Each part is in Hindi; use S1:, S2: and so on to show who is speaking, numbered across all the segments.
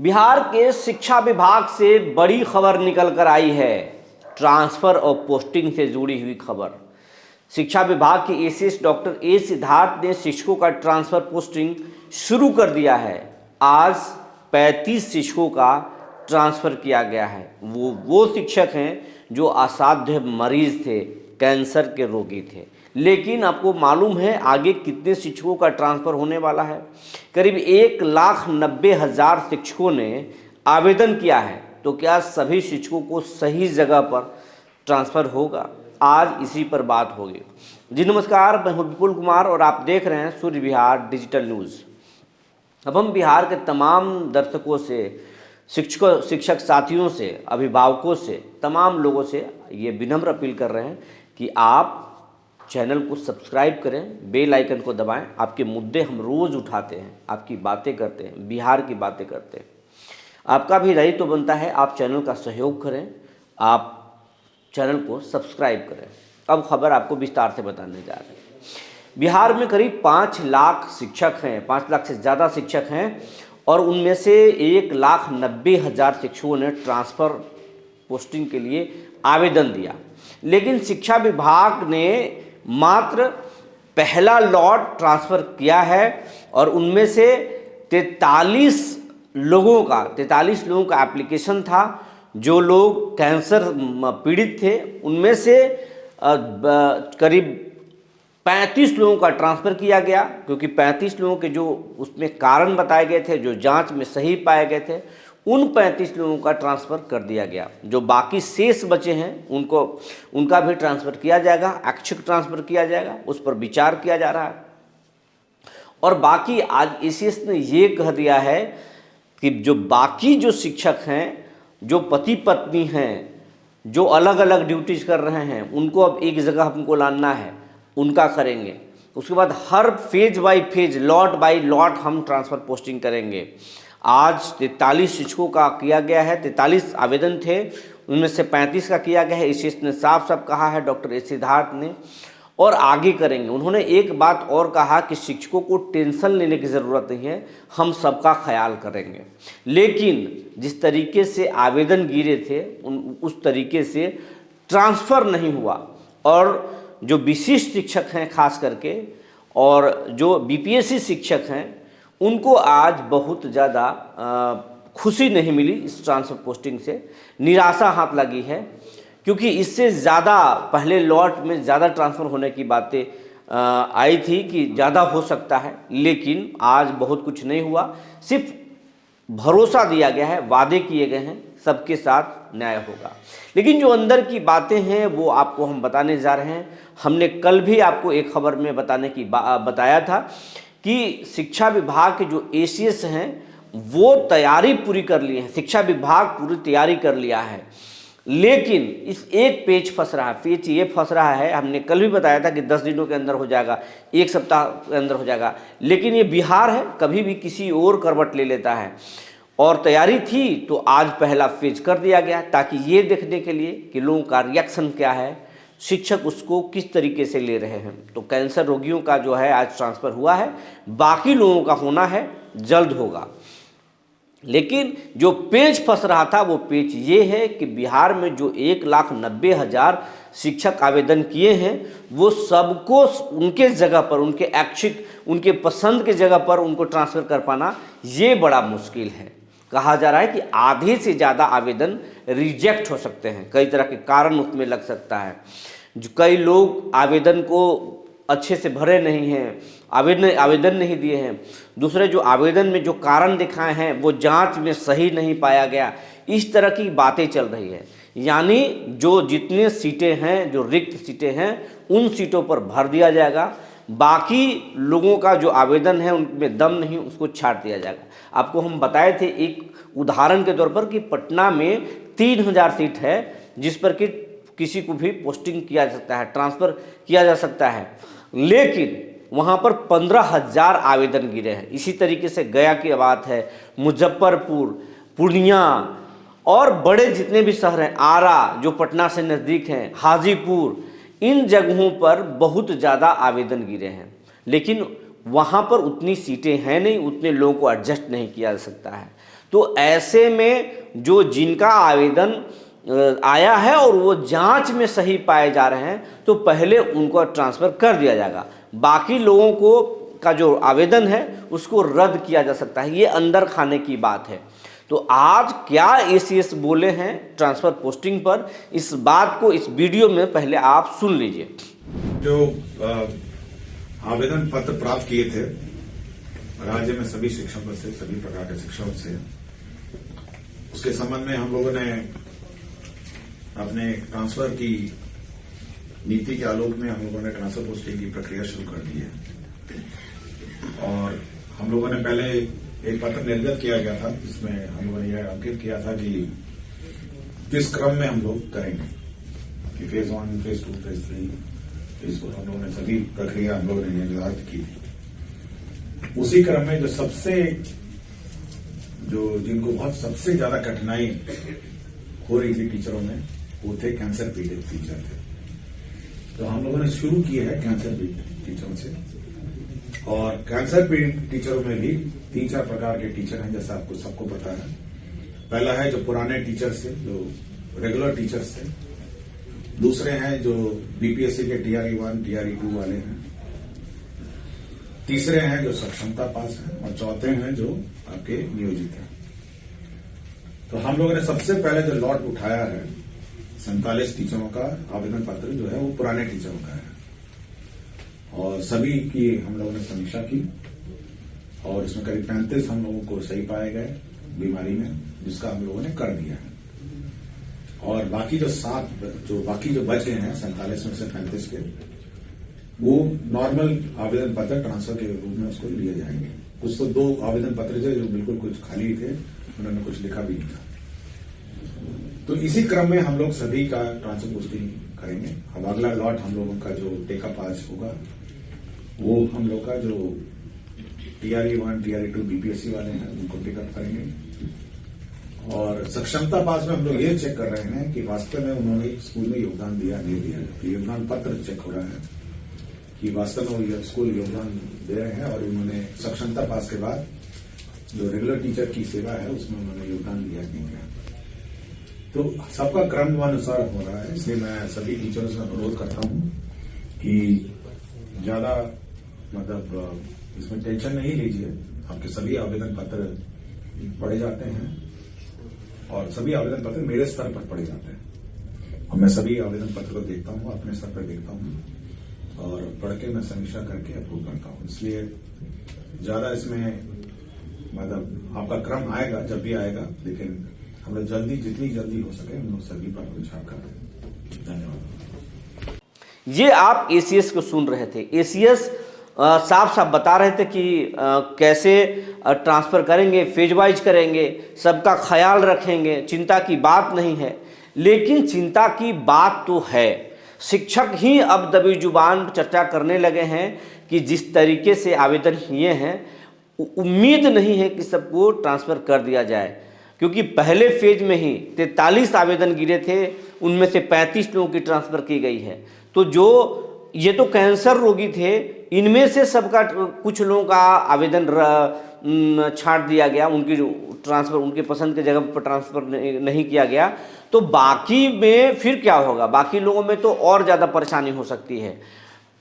S1: बिहार के शिक्षा विभाग से बड़ी खबर निकल कर आई है। ट्रांसफ़र और पोस्टिंग से जुड़ी हुई खबर। शिक्षा विभाग के एसीएस डॉक्टर ए सिद्धार्थ ने शिक्षकों का ट्रांसफ़र पोस्टिंग शुरू कर दिया है। आज 35 शिक्षकों का ट्रांसफ़र किया गया है। वो शिक्षक हैं जो असाध्य मरीज थे, कैंसर के रोगी थे। लेकिन आपको मालूम है आगे कितने शिक्षकों का ट्रांसफ़र होने वाला है? करीब 1,90,000 शिक्षकों ने आवेदन किया है। तो क्या सभी शिक्षकों को सही जगह पर ट्रांसफ़र होगा? आज इसी पर बात होगी। जी नमस्कार, मैं हूं विपुल कुमार और आप देख रहे हैं सूर्य विहार डिजिटल न्यूज़। अब हम बिहार के तमाम दर्शकों से, शिक्षक साथियों से, अभिभावकों से, तमाम लोगों से ये विनम्र अपील कर रहे हैं कि आप चैनल को सब्सक्राइब करें, बेल आइकन को दबाएं। आपके मुद्दे हम रोज़ उठाते हैं, आपकी बातें करते हैं, बिहार की बातें करते हैं। आपका भी दायित्व तो बनता है आप चैनल का सहयोग करें, आप चैनल को सब्सक्राइब करें। अब खबर आपको विस्तार से बताने जा रहे हैं। बिहार में करीब 5 लाख शिक्षक हैं, 5 लाख से ज़्यादा शिक्षक हैं और उनमें से 1,90,000 शिक्षकों ने ट्रांसफ़र पोस्टिंग के लिए आवेदन दिया। लेकिन शिक्षा विभाग ने मात्र पहला लॉट ट्रांसफ़र किया है और उनमें से 43 लोगों का एप्लीकेशन था। जो लोग कैंसर पीड़ित थे उनमें से करीब 35 लोगों का ट्रांसफ़र किया गया, क्योंकि 35 लोगों के जो उसमें कारण बताए गए थे, जो जांच में सही पाए गए थे, उन 35 लोगों का ट्रांसफ़र कर दिया गया। जो बाकी शेष बचे हैं उनका भी ट्रांसफ़र किया जाएगा, ऐच्छिक ट्रांसफ़र किया जाएगा, उस पर विचार किया जा रहा है। और बाकी आज एसीएस ने ये कह दिया है कि जो बाकी जो शिक्षक हैं, जो पति पत्नी हैं, जो अलग अलग ड्यूटीज़ कर रहे हैं, उनको अब एक जगह हमको लाना है, उनका करेंगे। उसके बाद हर phase by phase, lot by lot हम ट्रांसफ़र पोस्टिंग करेंगे। आज 43 शिक्षकों का किया गया है, 43 आवेदन थे, उनमें से 35 का किया गया है। एसीएस ने साफ साफ कहा है, डॉक्टर ए सिद्धार्थ ने, और आगे करेंगे। उन्होंने एक बात और कहा कि शिक्षकों को टेंशन लेने की ज़रूरत नहीं है, हम सबका ख्याल करेंगे। लेकिन जिस तरीके से आवेदन गिरे थे उस तरीके से ट्रांसफ़र नहीं हुआ। और जो विशिष्ट शिक्षक हैं खास करके, और जो बीपीएससी शिक्षक हैं, उनको आज बहुत ज़्यादा खुशी नहीं मिली इस ट्रांसफ़र पोस्टिंग से। निराशा हाथ लगी है, क्योंकि इससे ज़्यादा पहले लॉट में ज़्यादा ट्रांसफ़र होने की बातें आई थी कि ज़्यादा हो सकता है। लेकिन आज बहुत कुछ नहीं हुआ, सिर्फ भरोसा दिया गया है, वादे किए गए हैं, सबके साथ न्याय होगा। लेकिन जो अंदर की बातें हैं वो आपको हम बताने जा रहे हैं। हमने कल भी आपको एक खबर में बताया था कि शिक्षा विभाग के जो एसीएस हैं वो तैयारी पूरी कर लिए हैं, शिक्षा विभाग पूरी तैयारी कर लिया है। लेकिन इस एक पेच फंस रहा है। पेच ये फंस रहा है, हमने कल भी बताया था कि 10 दिनों के अंदर हो जाएगा, 1 सप्ताह के अंदर हो जाएगा। लेकिन ये बिहार है, कभी भी किसी और करवट ले लेता है। और तैयारी थी तो आज पहला फेज कर दिया गया, ताकि ये देखने के लिए कि लोगों का रिएक्शन क्या है, शिक्षक उसको किस तरीके से ले रहे हैं। तो कैंसर रोगियों का जो है आज ट्रांसफ़र हुआ है, बाकी लोगों का होना है, जल्द होगा। लेकिन जो पेच फंस रहा था वो पेच ये है कि बिहार में जो 1,90,000 शिक्षक आवेदन किए हैं वो सबको उनके जगह पर, उनके ऐच्छिक, उनके पसंद के जगह पर उनको ट्रांसफ़र कर पाना ये बड़ा मुश्किल है। कहा जा रहा है कि आधे से ज़्यादा आवेदन रिजेक्ट हो सकते हैं, कई तरह के कारण उसमें लग सकता है। जो कई लोग आवेदन को अच्छे से भरे नहीं हैं, आवेदन नहीं दिए हैं। दूसरे जो आवेदन में जो कारण दिखाए हैं वो जांच में सही नहीं पाया गया। इस तरह की बातें चल रही है। यानी जो जितने सीटें हैं, जो रिक्त सीटें हैं, उन सीटों पर भर दिया जाएगा। बाकी लोगों का जो आवेदन है उनमें दम नहीं, उसको छाड़ दिया जाएगा। आपको हम बताए थे एक उदाहरण के तौर पर कि पटना में 3,000 सीट है, जिस पर कि किसी को भी पोस्टिंग किया जा सकता है, ट्रांसफ़र किया जा सकता है। लेकिन वहाँ पर 15,000 आवेदन गिरे हैं। इसी तरीके से गया की बात है, मुजफ्फरपुर, पूर्णिया और बड़े जितने भी शहर हैं, आरा जो पटना से नज़दीक हैं, हाजीपुर, इन जगहों पर बहुत ज़्यादा आवेदन गिरे हैं। लेकिन वहाँ पर उतनी सीटें हैं नहीं, उतने लोगों को एडजस्ट नहीं किया जा सकता है। तो ऐसे में जो जिनका आवेदन आया है और वो जांच में सही पाए जा रहे हैं तो पहले उनको ट्रांसफ़र कर दिया जाएगा, बाकी लोगों को का जो आवेदन है उसको रद्द किया जा सकता है। ये अंदर खाने की बात है। तो आज क्या एसीएस बोले हैं ट्रांसफ़र पोस्टिंग पर, इस बात को इस वीडियो में पहले आप सुन लीजिए।
S2: जो आवेदन पत्र प्राप्त किए थे राज्य में सभी शिक्षकों से, सभी प्रकार के शिक्षकों से, उसके संबंध में हम लोगों ने अपने ट्रांसफर की नीति के आलोक में हम लोगों ने ट्रांसफर पोस्टिंग की प्रक्रिया शुरू कर दी है। और हम लोगों ने पहले एक पत्र निर्गत किया गया था जिसमें हम लोगों ने यह अंकित किया था कि किस क्रम में हम लोग करेंगे, कि फेज 1, फेज 2, फेज 3, फेज 4 हम लोगों ने सभी प्रक्रिया हम लोगों ने निर्धारित की थी। उसी क्रम में जिनको बहुत सबसे ज्यादा कठिनाई हो रही थी टीचरों में, वो थे कैंसर पीड़ित टीचर थे। तो हम लोगों ने शुरू किया है कैंसर पीड़ित टीचरों से। और कैंसर पीड़ित टीचरों में भी 3-4 प्रकार के टीचर हैं, जैसा आपको सबको पता है। पहला है जो पुराने टीचर्स थे, जो रेगुलर टीचर्स थे। दूसरे हैं जो बीपीएससी के टीआरई 1, टीआरई 2 वाले हैं। तीसरे हैं जो सक्षमता पास हैं, और चौथे हैं जो आपके नियोजित हैं। तो हम लोगों ने सबसे पहले जो लॉट उठाया है 47 टीचरों का आवेदन पत्र जो है वो पुराने टीचरों का है, और सभी की हम लोगों ने समीक्षा की, और इसमें करीब 35 हम लोगों को सही पाए गए बीमारी में, जिसका हम लोगों ने कर दिया है। और बाकी जो बचे हैं 47 में से 35 के, वो नॉर्मल आवेदन पत्र ट्रांसफर के रूप में उसको लिए जाएंगे। कुछ तो 2 आवेदन पत्र थे जो बिल्कुल कुछ खाली थे, उन्होंने कुछ लिखा भी नहीं था। तो इसी क्रम में हम लोग सभी का ट्रांसफर पोस्टिंग करेंगे। अब अगला लॉट हम लोगों का जो टेकअप आज होगा वो हम लोग का जो टीआरई 1, टीआरई 2 बीपीएससी वाले हैं उनको टेकअप करेंगे। और सक्षमता पास में हम लोग ये चेक कर रहे हैं कि वास्तव में उन्होंने स्कूल में योगदान दिया नहीं दिया। योगदान पत्र चेक हो रहा है कि वास्तव में वो स्कूल योगदान दे रहे हैं, और उन्होंने सक्षमता पास के बाद जो रेगुलर टीचर की सेवा है उसमें उन्होंने योगदान दिया नहीं दिया। तो सबका क्रमानुसार हो रहा है, इसलिए मैं सभी टीचरों से अनुरोध करता हूं कि ज्यादा इसमें टेंशन नहीं लीजिए। आपके सभी आवेदन पत्र पढ़े जाते हैं, और सभी आवेदन पत्र मेरे स्तर पर पढ़े जाते हैं, और मैं सभी आवेदन पत्र को देखता हूं, अपने स्तर पर देखता हूं, और पढ़ के मैं समीक्षा करके अप्रूव करता हूं। इसलिए ज्यादा इसमें आपका क्रम आएगा जब भी आएगा, लेकिन हम लोग जितनी जल्दी हो सके हम लोग सभी पर विचार कर रहे हैं। धन्यवाद।
S1: ये आप एसीएस को सुन रहे थे। एसीएस साफ साफ बता रहे थे कि कैसे ट्रांसफ़र करेंगे, फेज वाइज करेंगे, सबका ख्याल रखेंगे, चिंता की बात नहीं है। लेकिन चिंता की बात तो है। शिक्षक ही अब दबी जुबान चर्चा करने लगे हैं कि जिस तरीके से आवेदन किए हैं, उम्मीद नहीं है कि सबको ट्रांसफ़र कर दिया जाए, क्योंकि पहले फेज में ही 43 आवेदन गिरे थे, उनमें से 35 लोगों की ट्रांसफ़र की गई है। तो ये तो कैंसर रोगी थे, इनमें से सबका कुछ लोगों का आवेदन छांट दिया गया, उनकी ट्रांसफ़र उनके पसंद के जगह पर ट्रांसफ़र नहीं किया गया। तो बाकी में फिर क्या होगा? बाकी लोगों में तो और ज़्यादा परेशानी हो सकती है।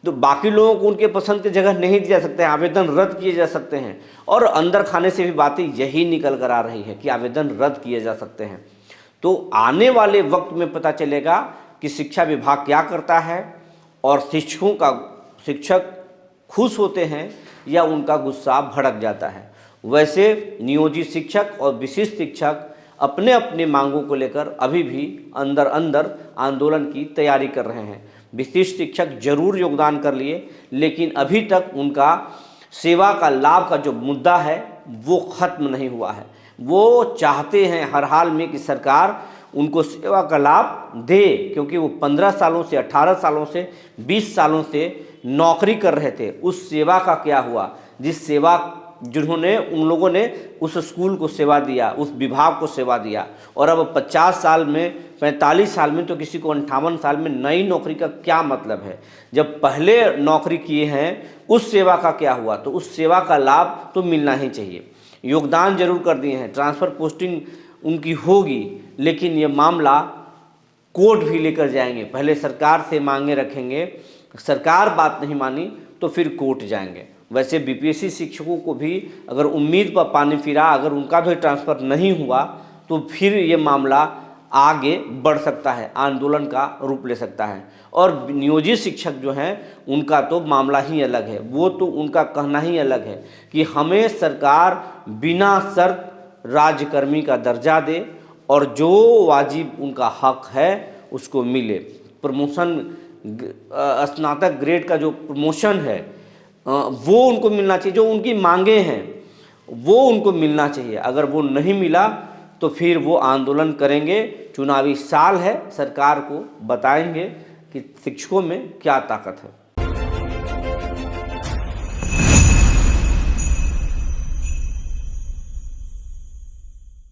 S1: तो बाकी लोगों को उनके पसंद की जगह नहीं दिया जा सकते हैं, आवेदन रद्द किए जा सकते हैं। और अंदर खाने से भी बातें यही निकल कर आ रही है कि आवेदन रद्द किए जा सकते हैं। तो आने वाले वक्त में पता चलेगा कि शिक्षा विभाग क्या करता है, और शिक्षक खुश होते हैं या उनका गुस्सा भड़क जाता है। वैसे नियोजित शिक्षक और विशिष्ट शिक्षक अपने अपने मांगों को लेकर अभी भी अंदर अंदर आंदोलन की तैयारी कर रहे हैं। विशिष्ट शिक्षक जरूर योगदान कर लिए, लेकिन अभी तक उनका सेवा का लाभ का जो मुद्दा है वो खत्म नहीं हुआ है। वो चाहते हैं हर हाल में कि सरकार उनको सेवा का लाभ दे, क्योंकि वो 15 सालों से, 18 सालों से, 20 सालों से नौकरी कर रहे थे। उस सेवा का क्या हुआ? जिन्होंने उन लोगों ने उस स्कूल को सेवा दिया, उस विभाग को सेवा दिया, और अब 50 साल में, 45 साल में, तो किसी को 58 साल में नई नौकरी का क्या मतलब है? जब पहले नौकरी किए हैं उस सेवा का क्या हुआ? तो उस सेवा का लाभ तो मिलना ही चाहिए। योगदान जरूर कर दिए हैं, ट्रांसफ़र पोस्टिंग उनकी होगी, लेकिन ये मामला कोर्ट भी लेकर जाएंगे। पहले सरकार से मांगे रखेंगे, सरकार बात नहीं मानी तो फिर कोर्ट जाएंगे। वैसे बीपीएससी शिक्षकों को भी अगर उम्मीद पर पानी फिरा, अगर उनका भी ट्रांसफ़र नहीं हुआ तो फिर ये मामला आगे बढ़ सकता है, आंदोलन का रूप ले सकता है। और नियोजित शिक्षक जो हैं उनका तो मामला ही अलग है, वो तो उनका कहना ही अलग है कि हमें सरकार बिना शर्त राज्यकर्मी का दर्जा दे और जो वाजिब उनका हक है उसको मिले। प्रमोशन, स्नातक ग्रेड का जो प्रमोशन है वो उनको मिलना चाहिए, जो उनकी मांगे हैं वो उनको मिलना चाहिए। अगर वो नहीं मिला तो फिर वो आंदोलन करेंगे। चुनावी साल है, सरकार को बताएंगे कि शिक्षकों में क्या ताकत है।